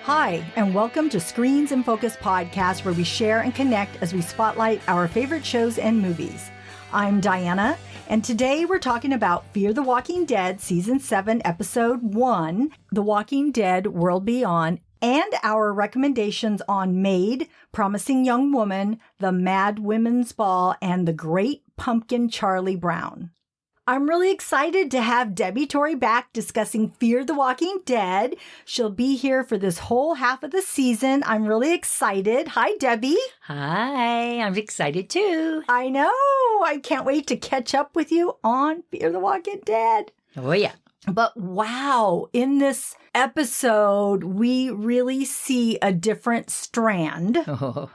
Hi, and welcome to Screens in Focus podcast, where we share and connect as we spotlight our favorite shows and movies. I'm Diana, and today we're talking about Fear the Walking Dead Season 7, Episode 1, The Walking Dead World Beyond, and our recommendations on Maid, Promising Young Woman, The Mad Women's Ball, and The Great Pumpkin Charlie Brown. I'm really excited to have Debbie Torrey back discussing Fear the Walking Dead. She'll be here for this whole half of the season. I'm really excited. Hi, Debbie. Hi, I'm excited too. I know. I can't wait to catch up with you on Fear the Walking Dead. Oh, yeah. But wow, in this episode, we really see a different Strand. Oh.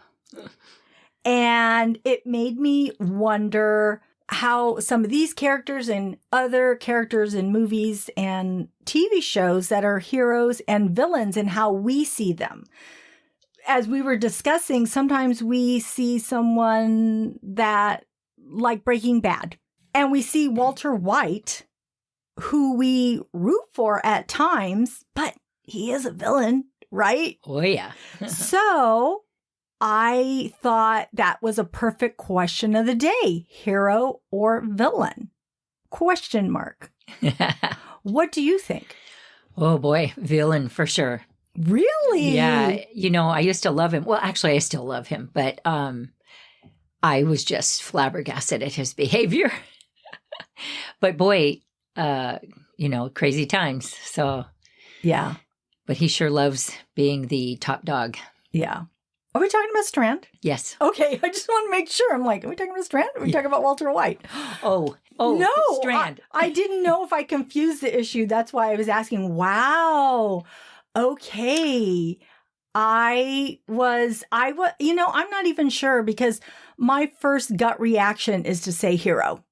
And it made me wonder how some of these characters and other characters in movies and TV shows that are heroes and villains and how we see them. As we were discussing, sometimes we see someone that, like Breaking Bad, and we see Walter White, who we root for at times, but he is a villain, right? Oh, yeah. So I thought that was a perfect question of the day. Hero or villain? Question mark. What do you think? Oh, boy. Villain for sure. Really? Yeah. You know, I used to love him. Well, actually, I still love him, but I was just flabbergasted at his behavior. But boy, crazy times. So, yeah. But he sure loves being the top dog. Yeah. Are we talking about Strand? Yes. Okay, I just want to make sure. I'm like, are we talking about Strand? Are we talking about Walter White? Oh, no, Strand. I didn't know if I confused the issue. That's why I was asking. Wow. Okay. I'm not even sure, because my first gut reaction is to say hero,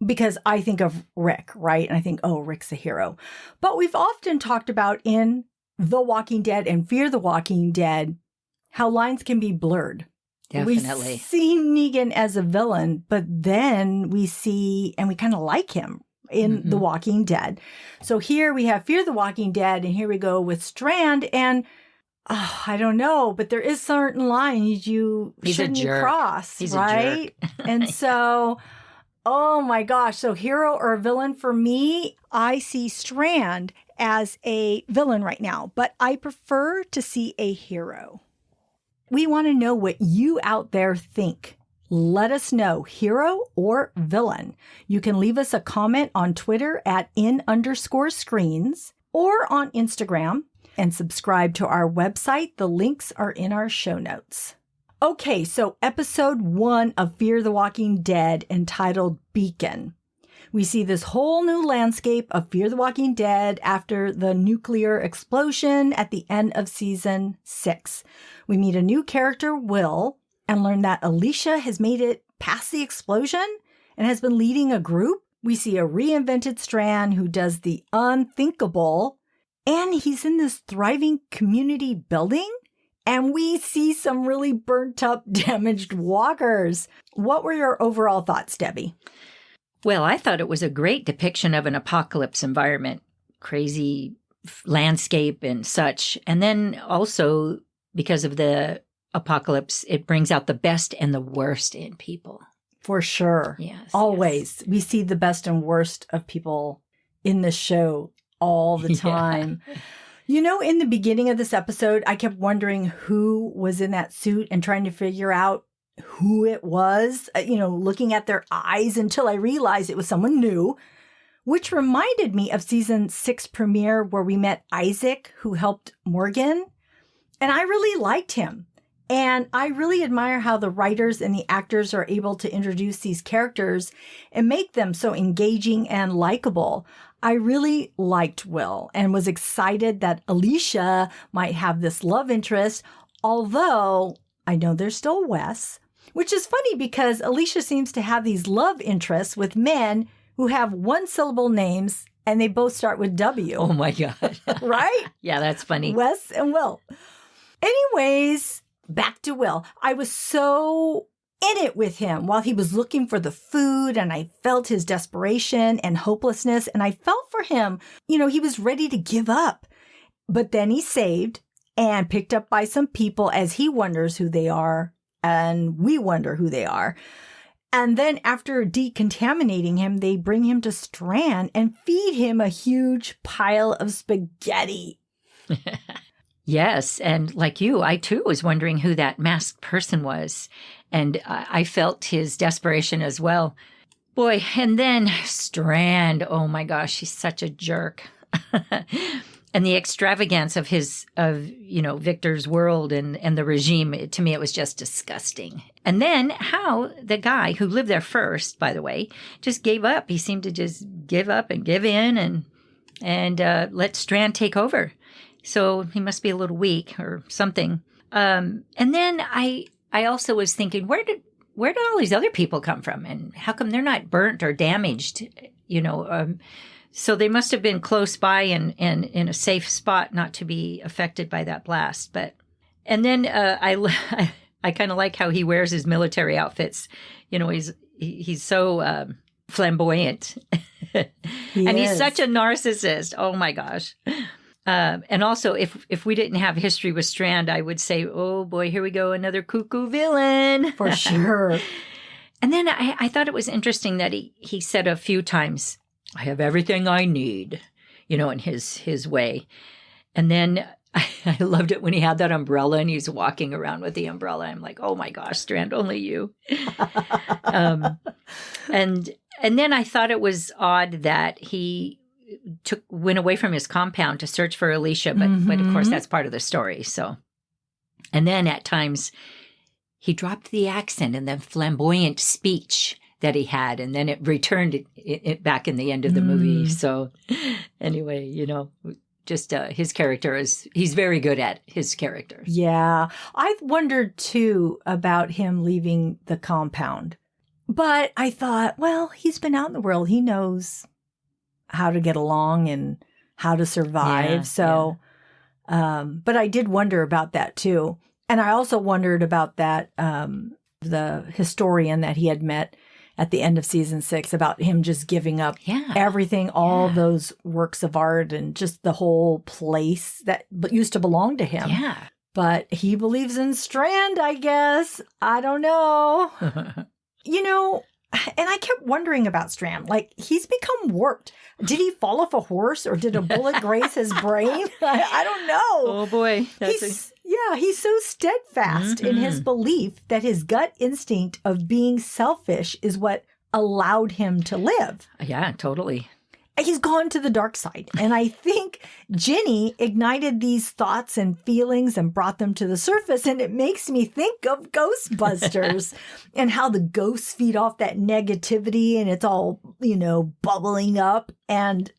because I think of Rick, right? And I think, oh, Rick's a hero. But we've often talked about in The Walking Dead and Fear the Walking Dead how lines can be blurred. Definitely. We see Negan as a villain, but then we see, and we kind of like him in The Walking Dead. So here we have Fear the Walking Dead, and here we go with Strand, and I don't know, but there is certain lines you shouldn't cross, He's right? A jerk. And so, oh my gosh, so hero or villain for me, I see Strand as a villain right now, but I prefer to see a hero. We want to know what you out there think. Let us know, hero or villain. You can leave us a comment on Twitter at @in_screens or on Instagram, and subscribe to our website. The links are in our show notes. Okay, so episode 1 of Fear the Walking Dead, entitled Beacon. We see this whole new landscape of Fear the Walking Dead after the nuclear explosion at the end of season 6. We meet a new character, Will, and learn that Alicia has made it past the explosion and has been leading a group. We see a reinvented Strand who does the unthinkable, and he's in this thriving community building. And we see some really burnt up, damaged walkers. What were your overall thoughts, Debbie? Well, I thought it was a great depiction of an apocalypse environment, crazy landscape and such. And then also, because of the apocalypse, it brings out the best and the worst in people. For sure. Yes. Always. Yes. We see the best and worst of people in the show all the time. Yeah. You know, in the beginning of this episode, I kept wondering who was in that suit and trying to figure out who it was, looking at their eyes until I realized it was someone new, which reminded me of season 6 premiere where we met Isaac, who helped Morgan. And I really liked him. And I really admire how the writers and the actors are able to introduce these characters and make them so engaging and likable. I really liked Will and was excited that Alicia might have this love interest, although I know there's still Wes, which is funny because Alicia seems to have these love interests with men who have one-syllable names and they both start with W. Oh, my God. Right? Yeah, that's funny. Wes and Will. Anyways, back to Will. I was so in it with him while he was looking for the food, and I felt his desperation and hopelessness, and I felt for him. He was ready to give up, but then he saved and picked up by some people as he wonders who they are, and we wonder who they are. And then after decontaminating him, they bring him to Strand and feed him a huge pile of spaghetti. Yes. And like you, I too was wondering who that masked person was. And I felt his desperation as well. Boy, and then Strand. Oh my gosh, he's such a jerk. And the extravagance of Victor's world and the regime, to me, it was just disgusting. And then how the guy who lived there first, by the way, just gave up. He seemed to just give up and give in and let Strand take over. So he must be a little weak or something. And then I also was thinking, where did all these other people come from? And how come they're not burnt or damaged, So they must have been close by and in a safe spot not to be affected by that blast. And then I kind of like how he wears his military outfits. He's so flamboyant. And he's such a narcissist. Oh my gosh. And also, if we didn't have history with Strand, I would say, oh boy, here we go, another cuckoo villain. For sure. And then I thought it was interesting that he said a few times, I have everything I need, in his way. And then I loved it when he had that umbrella and he's walking around with the umbrella. I'm like, oh my gosh, Strand, only you. And then I thought it was odd that he went away from his compound to search for Alicia, but of course that's part of the story. So, and then at times he dropped the accent and the flamboyant speech that he had, and then it returned it back in the end of the movie. So anyway, just his character he's very good at his character. Yeah. I've wondered too about him leaving the compound, but I thought, well, he's been out in the world. He knows how to get along and how to survive. But I did wonder about that too. And I also wondered about that, the historian that he had met at the end of season 6, about him just giving up everything, all those works of art and just the whole place that used to belong to him. Yeah. But he believes in Strand, I guess. I don't know. And I kept wondering about Strand. Like, he's become warped. Did he fall off a horse or did a bullet graze his brain? I don't know. Oh, boy. He's so steadfast in his belief that his gut instinct of being selfish is what allowed him to live. Yeah, totally. He's gone to the dark side. And I think Ginny ignited these thoughts and feelings and brought them to the surface. And it makes me think of Ghostbusters and how the ghosts feed off that negativity and it's all, bubbling up. And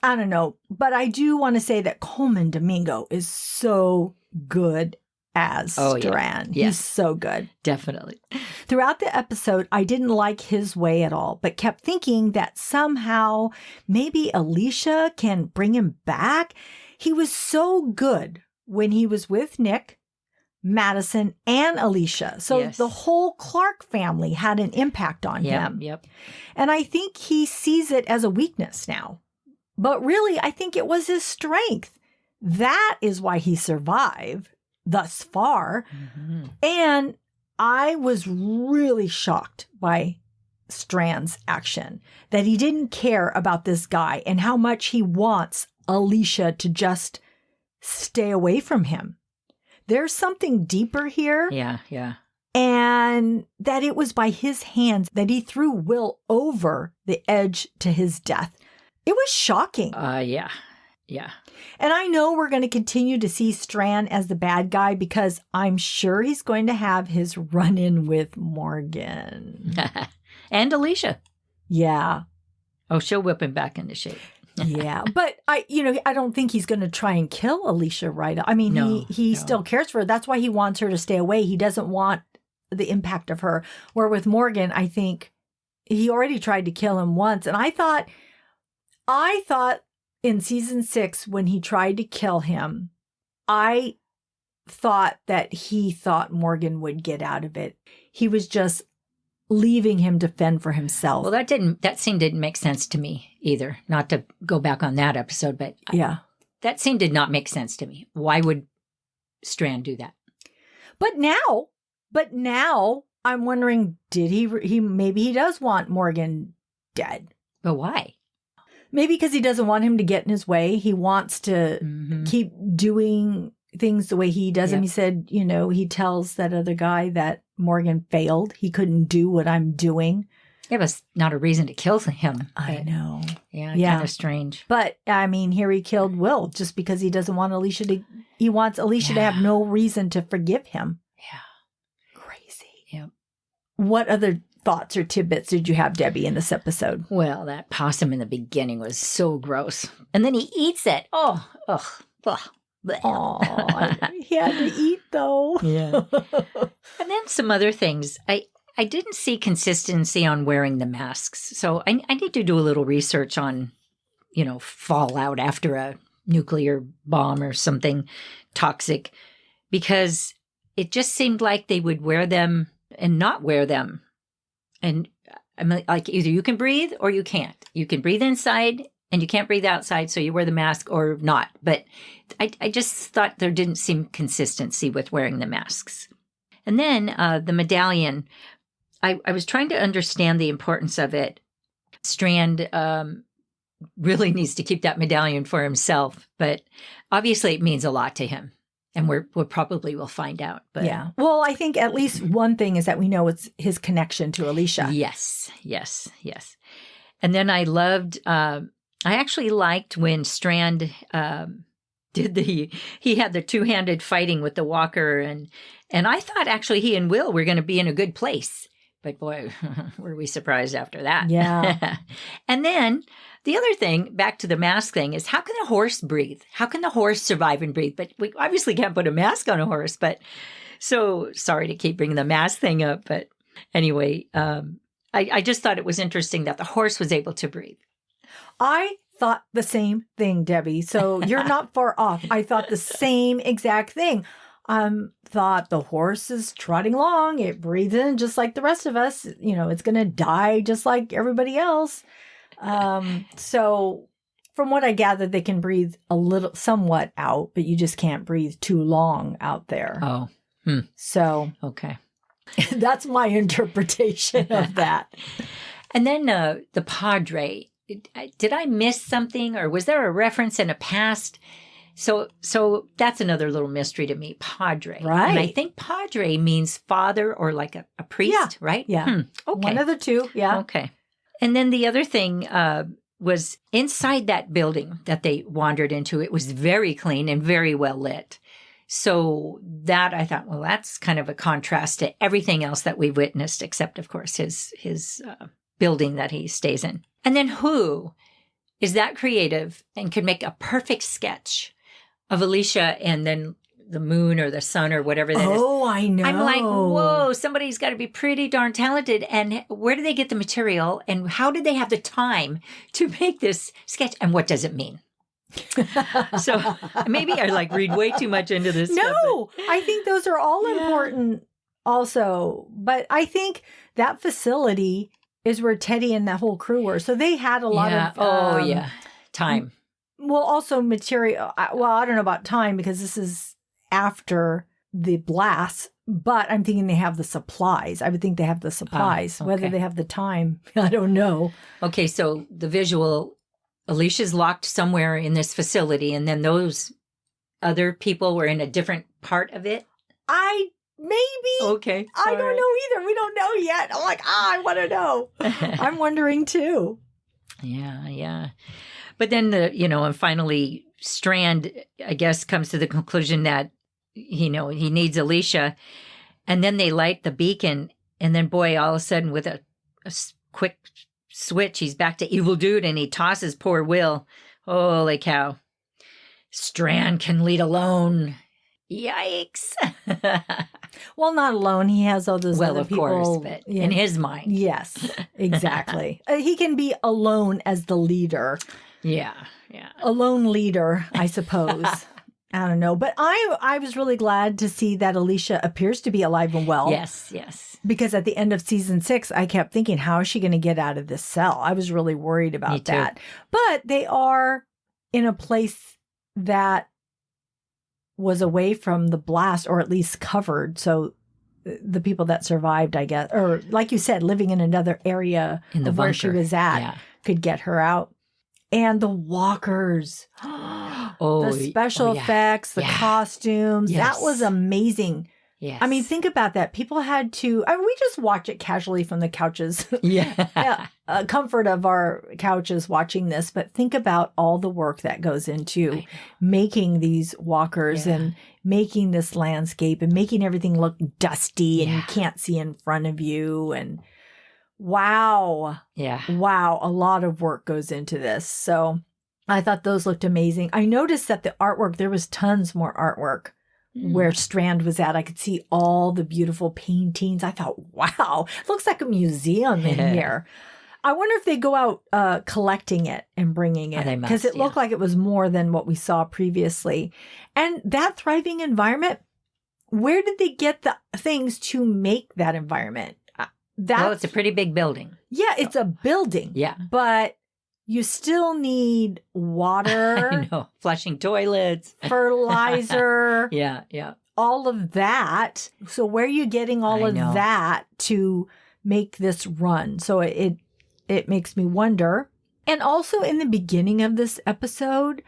I don't know. But I do want to say that Coleman Domingo is so good as Strand. Yeah. He's so good. Definitely. Throughout the episode, I didn't like his way at all, but kept thinking that somehow maybe Alicia can bring him back. He was so good when he was with Nick, Madison, and Alicia. So the whole Clark family had an impact on him. Yep. And I think he sees it as a weakness now. But really, I think it was his strength. That is why he survived thus far. And I was really shocked by Strand's action, that he didn't care about this guy and how much he wants Alicia to just stay away from him. There's something deeper here. Yeah. And that it was by his hands that he threw Will over the edge to his death. It was shocking. Yeah. And I know we're going to continue to see Strand as the bad guy because I'm sure he's going to have his run-in with Morgan. And Alicia. Yeah. Oh, she'll whip him back into shape. Yeah. But I don't think he's going to try and kill Alicia, right? I mean, he still cares for her. That's why he wants her to stay away. He doesn't want the impact of her. Where with Morgan, I think he already tried to kill him once. And I thought in season 6, when he tried to kill him, I thought that he thought Morgan would get out of it. He was just leaving him to fend for himself. Well, that scene didn't make sense to me either. Not to go back on that episode, but that scene did not make sense to me. Why would Strand do that. But now I'm wondering, did he maybe he does want Morgan dead. But why? Maybe because he doesn't want him to get in his way. He wants to keep doing things the way he does them. He said, he tells that other guy that Morgan failed. He couldn't do what I'm doing. It was not a reason to kill him. I know. Yeah, kind of strange. But, I mean, here he killed Will just because he doesn't want Alicia to, he wants Alicia to have no reason to forgive him. Yeah. Crazy. Yeah. What other thoughts or tidbits did you have, Debbie, in this episode? Well, that possum in the beginning was so gross. And then he eats it. Oh. He had to eat, though. Yeah. And then some other things. I didn't see consistency on wearing the masks. So I need to do a little research on, fallout after a nuclear bomb or something toxic, because it just seemed like they would wear them and not wear them. And I'm like, either you can breathe or you can't. You can breathe inside and you can't breathe outside, so you wear the mask or not. But I just thought there didn't seem consistency with wearing the masks. And then the medallion, I was trying to understand the importance of it. Strand really needs to keep that medallion for himself, but obviously it means a lot to him. And we'll probably will find out. But yeah. Well, I think at least one thing is that we know it's his connection to Alicia. Yes. And then I loved, I actually liked when Strand he had the two-handed fighting with the walker. And I thought actually he and Will were going to be in a good place. But boy, were we surprised after that. Yeah. And then the other thing, back to the mask thing, is how can a horse breathe? How can the horse survive and breathe? But we obviously can't put a mask on a horse. But so sorry to keep bringing the mask thing up. But anyway, I just thought it was interesting that the horse was able to breathe. I thought the same thing, Debbie. So you're not far off. I thought the same exact thing. Thought the horse is trotting along. It breathes in just like the rest of us. It's going to die just like everybody else. So from what I gathered, they can breathe somewhat out, but you just can't breathe too long out there. Oh. So. Okay. That's my interpretation of that. And then the Padre. Did I miss something, or was there a reference in a past? So that's another little mystery to me, Padre. Right. And I think Padre means father or like a priest, right? Yeah. Okay. One of the two, yeah. Okay. And then the other thing was inside that building that they wandered into, it was very clean and very well lit. So that I thought, well, that's kind of a contrast to everything else that we've witnessed, except, of course, his building that he stays in. And then who is that creative and could make a perfect sketch of Alicia and then the moon or the sun or whatever that is. Oh, I know. I'm like, whoa, somebody's got to be pretty darn talented. And where do they get the material? And how did they have the time to make this sketch? And what does it mean? So maybe I read way too much into this. No, I think those are all important also. But I think that facility is where Teddy and the whole crew were. So they had a lot of... time. Well, also material. Well, I don't know about time because this is after the blast, but I'm thinking they have the supplies. I would think they have the supplies. Okay. Whether they have the time, I don't know. Okay, so the visual, Alicia's locked somewhere in this facility, and then those other people were in a different part of it? Maybe. Okay. I don't know either. We don't know yet. I'm like, I want to know. I'm wondering too. Yeah. But then and finally Strand, I guess, comes to the conclusion that, he needs Alicia. And then they light the beacon. And then, boy, all of a sudden with a quick switch, he's back to evil dude and he tosses poor Will. Holy cow. Strand can lead alone. Yikes. Well, not alone. He has all those other people. Well, of course, but in his mind. Yes, exactly. He can be alone as the leader. Yeah. A lone leader, I suppose. I don't know. But I was really glad to see that Alicia appears to be alive and well. Yes. Because at the end of season 6, I kept thinking, how is she going to get out of this cell? I was really worried about that. But they are in a place that was away from the blast, or at least covered. So the people that survived, I guess, or like you said, living in another area In the of where she bunker. was at, Yeah. could get her out. And the walkers, Oh, the special yeah. effects, the Yeah. costumes, Yes. that was amazing. Yes. I mean, think about that. People had to, we just watch it casually from the couches. Yeah. Comfort of our couches watching this, but think about all the work that goes into making these walkers and making this landscape and making everything look dusty and you can't see in front of you. And wow. Yeah. Wow. A lot of work goes into this. So I thought those looked amazing. I noticed that the artwork, there was tons more artwork. Where Strand was at, I could see all the beautiful paintings. I thought, wow, looks like a museum in here. I wonder if they go out collecting it and bringing it, because it looked like it was more than what we saw previously. And that thriving environment, where did they get the things to make that environment? Well, it's a pretty big building. Yeah, it's a building. Yeah. But you still need water. I know. Flushing toilets. Fertilizer. Yeah. All of that. So where are you getting all of that to make this run? So it makes me wonder. And also in the beginning of this episode,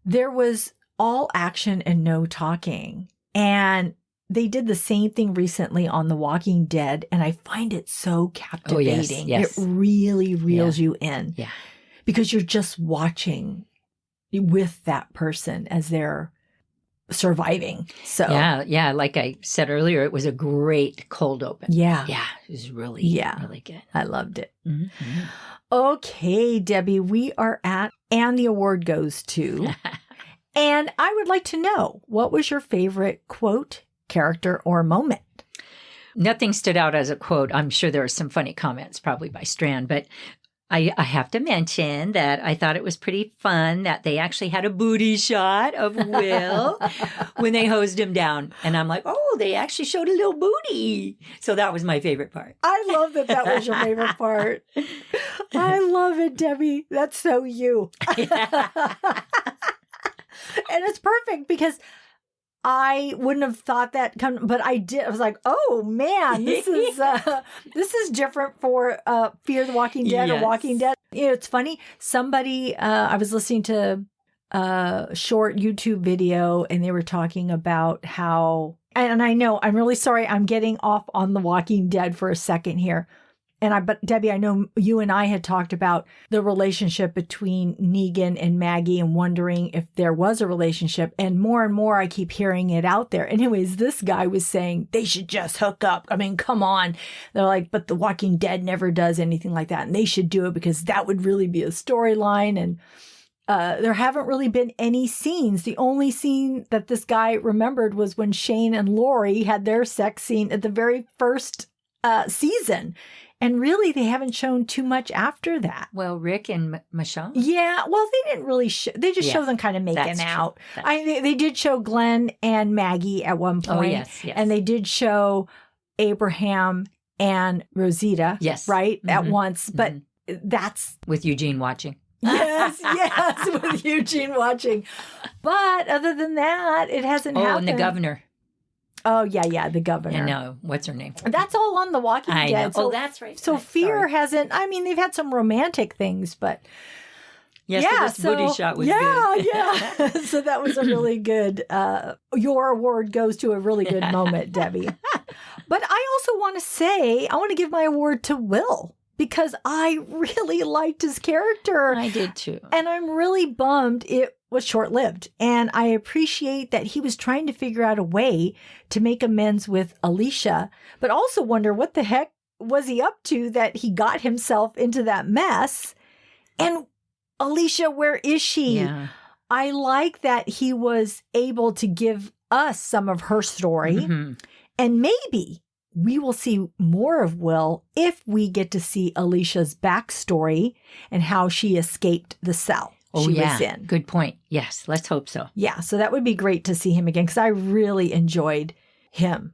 there was all action and no talking. And they did the same thing recently on The Walking Dead. And I find it so captivating. Yes. It really reels you in. Yeah. Because you're just watching with that person as they're surviving. So yeah. Like I said earlier, it was a great cold open. Yeah. It was really good. I loved it. Mm-hmm. Okay, Debbie, we are at, and the award goes to, and I would like to know, what was your favorite quote, character, or moment? Nothing stood out as a quote. I'm sure there are some funny comments probably by Strand, but I have to mention that I thought it was pretty fun that they actually had a booty shot of Will when they hosed him down. And I'm like, oh, they actually showed a little booty. So that was my favorite part. I love that was your favorite part. I love it, Debbie. That's so you. And it's perfect because I wouldn't have thought that but I did. I was like, oh man, this is different for Fear the Walking Dead or Walking Dead. You know, it's funny. Somebody, I was listening to a short YouTube video and they were talking about how, and I know, I'm really sorry, I'm getting off on The Walking Dead for a second here. But Debbie, I know you and I had talked about the relationship between Negan and Maggie and wondering if there was a relationship. And more I keep hearing it out there. Anyways, this guy was saying they should just hook up. I mean, come on. They're like, but The Walking Dead never does anything like that. And they should do it because that would really be a storyline. And there haven't really been any scenes. The only scene that this guy remembered was when Shane and Lori had their sex scene at the very first season. And really, they haven't shown too much after that. Well, Rick and Michonne? Yeah, well, they didn't really show. They just show them kind of making out. They did show Glenn and Maggie at one point. Oh, yes. And they did show Abraham and Rosita, right, mm-hmm. at once. But that's... With Eugene watching. Yes, with Eugene watching. But other than that, it hasn't happened. Oh, and the governor. Oh, yeah, the governor. And no, what's her name? That's all on The Walking Dead. So, that's right. So Fear hasn't, I mean, they've had some romantic things, but. Yes, this booty shot was good. Yeah. So that was a really good, your award goes to a really good moment, Debbie. But I also want to say, I want to give my award to Will. Because I really liked his character. I did too. And I'm really bummed it was short-lived. And I appreciate that he was trying to figure out a way to make amends with Alicia, but also wonder what the heck was he up to that he got himself into that mess. And Alicia, where is she? Yeah. I like that he was able to give us some of her story. Mm-hmm. And maybe we will see more of Will if we get to see Alicia's backstory and how she escaped the cell she was in. Good point. Yes, let's hope so. Yeah, so that would be great to see him again because I really enjoyed him.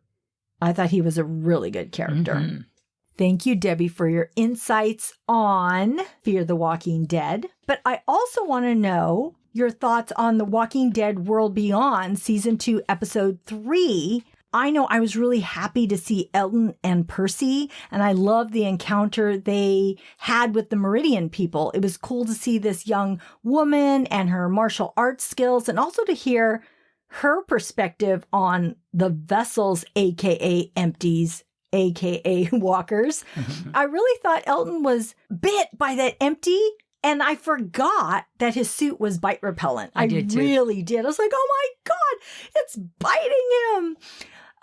I thought he was a really good character. Mm-hmm. Thank you, Debbie, for your insights on Fear the Walking Dead. But I also want to know your thoughts on The Walking Dead World Beyond, Season 2, Episode 3. I know I was really happy to see Elton and Percy, and I loved the encounter they had with the Meridian people. It was cool to see this young woman and her martial arts skills, and also to hear her perspective on the vessels, aka empties, aka walkers. I really thought Elton was bit by that empty, and I forgot that his suit was bite repellent. I did too. Really did. I was like, oh my God, it's biting him.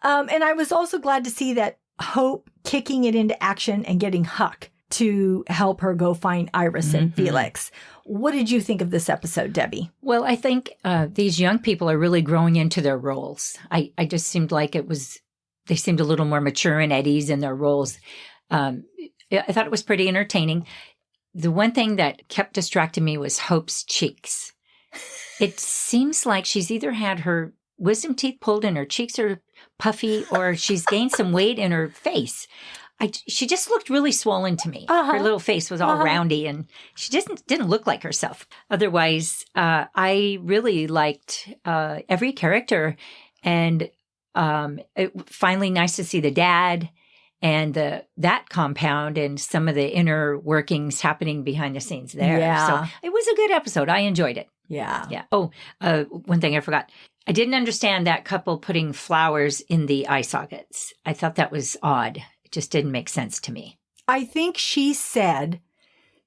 And I was also glad to see that Hope kicking it into action and getting Huck to help her go find Iris and Felix. What did you think of this episode, Debbie? Well, I think these young people are really growing into their roles. I just seemed like they seemed a little more mature and at ease in their roles. I thought it was pretty entertaining. The one thing that kept distracting me was Hope's cheeks. It seems like she's either had her wisdom teeth pulled and her cheeks are puffy, or she's gained some weight in her face. She just looked really swollen to me. Her little face was all roundy, and she just didn't look like herself. Otherwise, I really liked every character, and finally nice to see the dad and that compound and some of the inner workings happening behind the scenes there. Yeah. So it was a good episode. I enjoyed it. Yeah. Yeah. Oh, one thing I forgot. I didn't understand that couple putting flowers in the eye sockets. I thought that was odd. It just didn't make sense to me. I think she said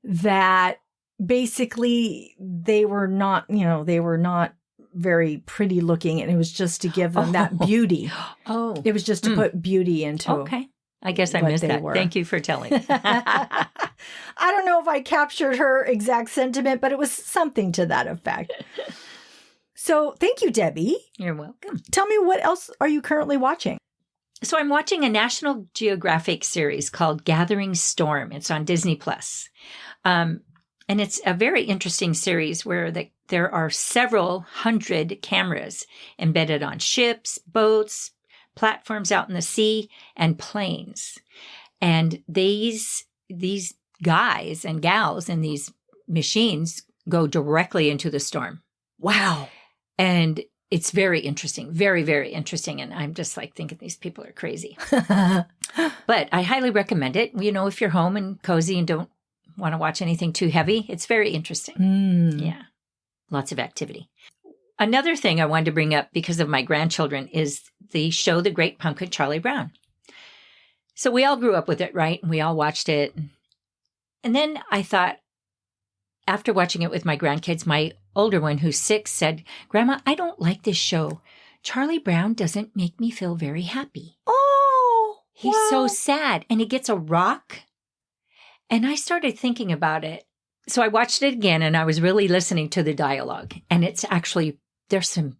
that basically they were not very pretty looking, and it was just to give them that beauty. Oh. It was just to put beauty into Okay. I guess I what missed they that. were. Thank you for telling. I don't know if I captured her exact sentiment, but it was something to that effect. So thank you, Debbie. You're welcome. Tell me, what else are you currently watching? So I'm watching a National Geographic series called Gathering Storm. It's on Disney+. And it's a very interesting series where there are several hundred cameras embedded on ships, boats, platforms out in the sea, and planes. And these guys and gals in these machines go directly into the storm. Wow. And it's very interesting, very, very interesting. And I'm just like thinking these people are crazy. But I highly recommend it. You know, if you're home and cozy and don't want to watch anything too heavy, it's very interesting. Yeah. Lots of activity. Another thing I wanted to bring up because of my grandchildren is the show The Great Pumpkin, Charlie Brown. So we all grew up with it, right? And we all watched it. And then I thought, after watching it with my grandkids, my older one, who's 6, said, Grandma, I don't like this show. Charlie Brown doesn't make me feel very happy. Oh, He's so sad. And he gets a rock. And I started thinking about it. So I watched it again, and I was really listening to the dialogue. And it's actually, there's some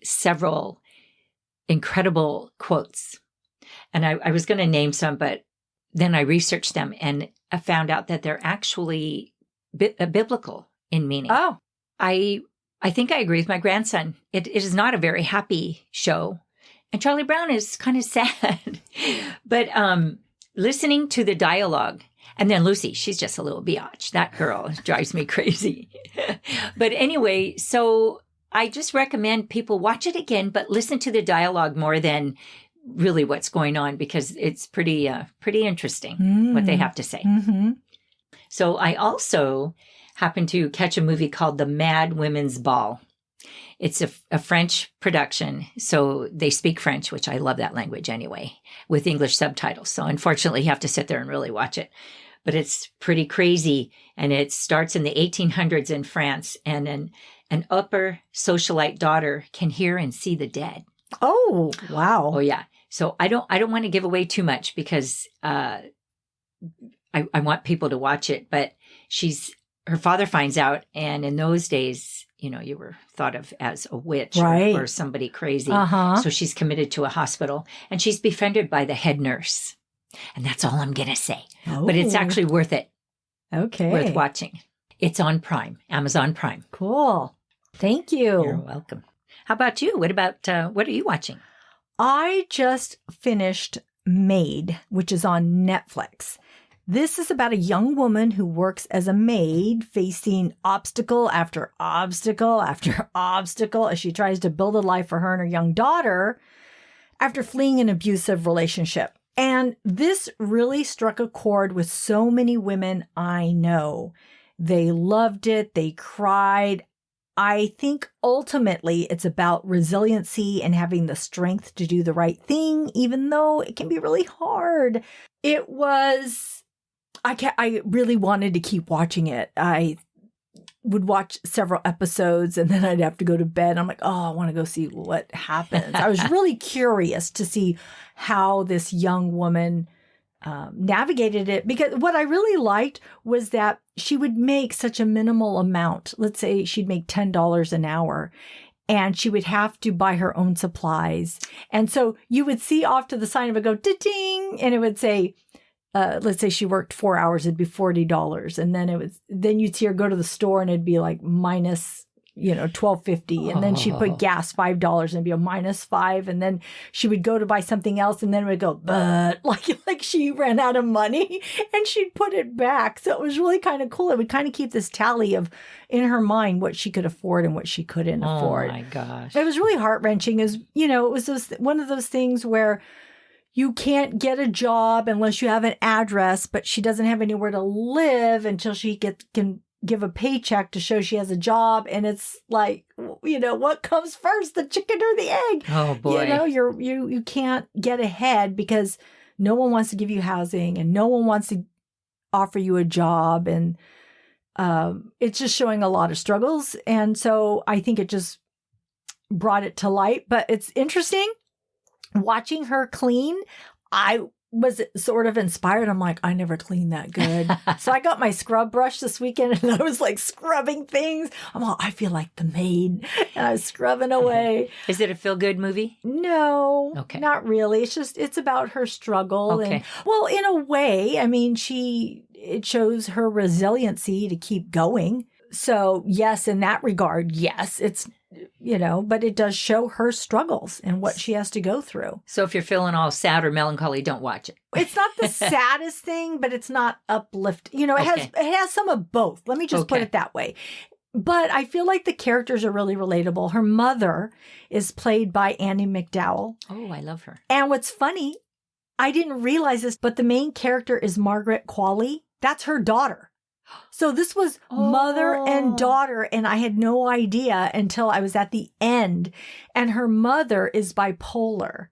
several incredible quotes. And I was going to name some, but then I researched them, and I found out that they're actually biblical in meaning. Oh. I think I agree with my grandson. It is not a very happy show. And Charlie Brown is kind of sad. But listening to the dialogue, and then Lucy, she's just a little biatch. That girl drives me crazy. But anyway, so I just recommend people watch it again, but listen to the dialogue more than really what's going on, because it's pretty interesting what they have to say. Mm-hmm. So I also happened to catch a movie called The Mad Women's Ball. It's a French production, so they speak French, which I love that language anyway, with English subtitles. So unfortunately, you have to sit there and really watch it. But it's pretty crazy, and it starts in the 1800s in France, and an upper socialite daughter can hear and see the dead. Oh, wow. Oh, yeah. So I don't want to give away too much, because I want people to watch it. But her father finds out, and in those days, you know, you were thought of as a witch, right, or somebody crazy. Uh-huh. So she's committed to a hospital, and she's befriended by the head nurse. And that's all I'm going to say. Oh. But it's actually worth it. Okay. Worth watching. It's on Prime, Amazon Prime. Cool. Thank you. You're welcome. How about you? What are you watching? I just finished Maid, which is on Netflix. This is about a young woman who works as a maid, facing obstacle after obstacle after obstacle as she tries to build a life for her and her young daughter after fleeing an abusive relationship. And this really struck a chord with so many women I know. They loved it. They cried. I think ultimately it's about resiliency and having the strength to do the right thing, even though it can be really hard. It was, I really wanted to keep watching it. I would watch several episodes and then I'd have to go to bed. I'm like, oh, I want to go see what happens. I was really curious to see how this young woman navigated it, because what I really liked was that she would make such a minimal amount. Let's say she'd make $10 an hour and she would have to buy her own supplies. And so you would see off to the side of it go ding, and it would say, let's say she worked 4 hours, it'd be $40. And then you'd see her go to the store and it'd be like minus, $12.50. And then she'd put gas $5 and it'd be a minus $5. And then she would go to buy something else and then it would go, but like she ran out of money and she'd put it back. So it was really kind of cool. It would kind of keep this tally of in her mind what she could afford and what she couldn't afford. Oh my gosh. It was really heart-wrenching. It was one of those things where you can't get a job unless you have an address, but she doesn't have anywhere to live until she can give a paycheck to show she has a job. And it's like, what comes first, the chicken or the egg? Oh boy. You can't get ahead because no one wants to give you housing and no one wants to offer you a job. And it's just showing a lot of struggles. And so I think it just brought it to light. But it's interesting. Watching her clean, I was sort of inspired. I'm like, I never cleaned that good. So I got my scrub brush this weekend and I was like scrubbing things. I'm all, I feel like the maid. And I was scrubbing away. Is it a feel-good movie? No, Okay. Not really. It's about her struggle. Okay. And, well, in a way, I mean, it shows her resiliency to keep going. So yes, in that regard, yes, it's, but it does show her struggles and what she has to go through. So if you're feeling all sad or melancholy, don't watch it. It's not the saddest thing, but it's not uplifting. It has some of both. Let me just put it that way. But I feel like the characters are really relatable. Her mother is played by Annie McDowell. Oh, I love her. And what's funny, I didn't realize this, but the main character is Margaret Qualley. That's her daughter. So this was mother and daughter, and I had no idea until I was at the end. And her mother is bipolar.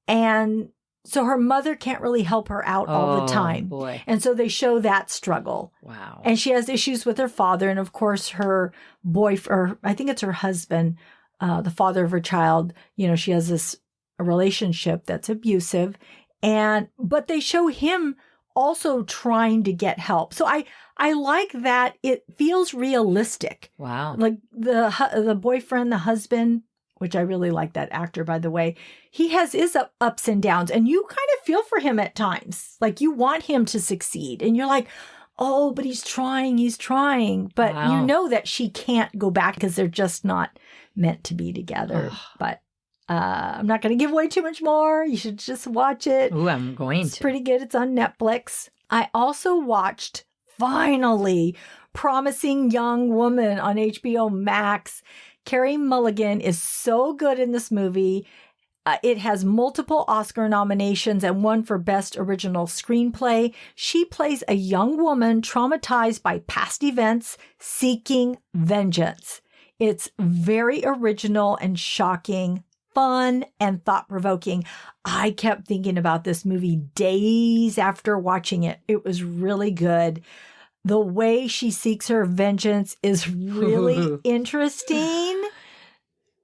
And so her mother can't really help her out all the time. Boy. And so they show that struggle. Wow. And she has issues with her father. And of course, her boyfriend, or I think it's her husband, the father of her child, she has this relationship that's abusive. But they show him also trying to get help. So I like that it feels realistic. Wow. Like the boyfriend, the husband, which I really like that actor, by the way, he has his ups and downs, and you kind of feel for him at times. Like you want him to succeed, and you're like, oh, but he's trying. But you know that she can't go back because they're just not meant to be together. But I'm not going to give away too much more. You should just watch it. Ooh, I'm going to. It's pretty good. It's on Netflix. I also watched, finally, Promising Young Woman on HBO Max. Carey Mulligan is so good in this movie. It has multiple Oscar nominations and one for Best Original Screenplay. She plays a young woman traumatized by past events, seeking vengeance. It's very original and shocking, fun and thought-provoking. I kept thinking about this movie days after watching it. It was really good. The way she seeks her vengeance is really interesting.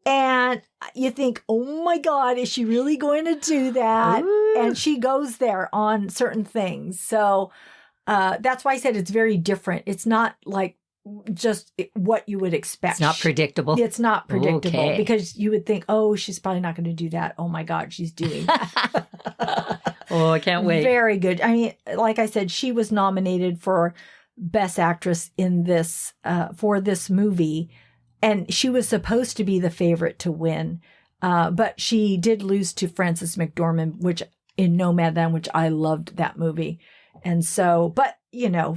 And you think, oh my God, is she really going to do that? Ooh. And she goes there on certain things. So that's why I said it's very different. It's not like just what you would expect. It's not predictable. It's not predictable Okay. because you would think, oh, she's probably not going to do that. Oh my God, she's doing that. Oh, I can't wait. Very good. I mean, like I said, she was nominated for Best Actress in this for this movie, and she was supposed to be the favorite to win, but she did lose to Frances McDormand, which in Nomadland, which I loved that movie. And so, but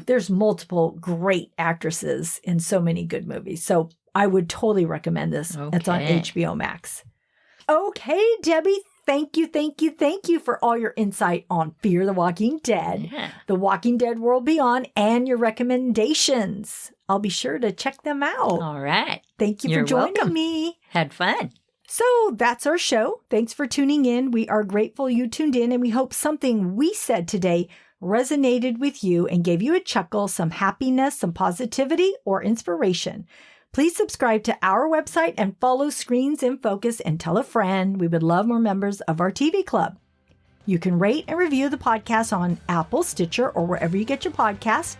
there's multiple great actresses in so many good movies. So I would totally recommend this. Okay. It's on HBO Max. Okay, Debbie, thank you for all your insight on Fear the Walking Dead, The Walking Dead World Beyond, and your recommendations. I'll be sure to check them out. All right. Thank you for joining me. Had fun. So that's our show. Thanks for tuning in. We are grateful you tuned in, and we hope something we said today resonated with you and gave you a chuckle, some happiness, some positivity, or inspiration. Please subscribe to our website and follow Screens in Focus and tell a friend. We would love more members of our TV club. You can rate and review the podcast on Apple, Stitcher, or wherever you get your podcasts.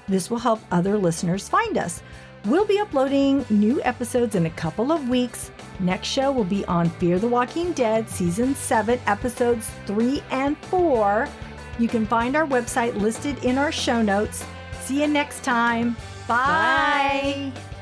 This will help other listeners find us. We'll be uploading new episodes in a couple of weeks. Next show will be on Fear the Walking Dead, Season 7, Episodes 3 and 4. You can find our website listed in our show notes. See you next time. Bye. Bye.